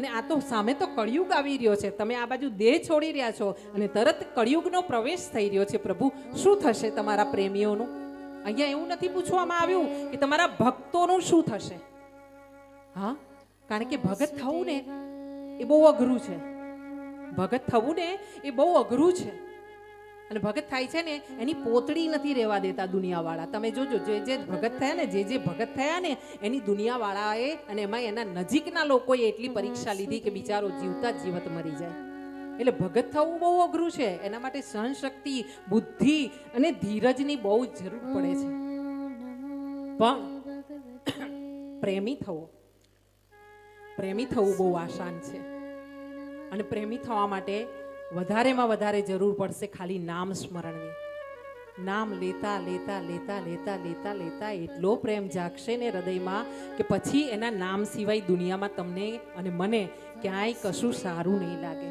અને આ તો સામે તો કળિયુગ આવી રહ્યો છે, તમે આ બાજુ દેહ છોડી રહ્યા છો અને તરત કળિયુગનો પ્રવેશ થઈ રહ્યો છે. પ્રભુ શું થશે તમારા પ્રેમીઓનું? અહીંયા એવું નથી પૂછવામાં આવ્યું કે તમારા ભક્તોનું શું થશે. હા, કારણ કે ભગત થવું ને એ બહુ અઘરું છે. ભગત થવું ને એ બહુ અઘરું છે. અને ભગત થાય છે ને એની પોતળી નથી રહેવા દેતા દુનિયાવાળા. તમે જોજો, જે ભગત થયા ને, જે ભગત થયા ને એની દુનિયાવાળાએ અને એમાં એના નજીકના લોકોએ એટલી પરીક્ષા લીધી કે બિચારો જીવતા જ જીવત મરી જાય. એટલે ભગત થવું બહુ અઘરું છે. એના માટે સહનશક્તિ, બુદ્ધિ અને ધીરજની બહુ જ જરૂર પડે છે. પણ પ્રેમી થવું બહુ આસાન છે. અને પ્રેમી થવા માટે વધારેમાં વધારે જરૂર પડશે ખાલી નામ સ્મરણની. નામ લેતા લેતા લેતા લેતા લેતા લેતા એટલો પ્રેમ જાગશે ને હૃદયમાં કે પછી એના નામ સિવાય દુનિયામાં તમને અને મને ક્યાંય કશું સારું નહીં લાગે.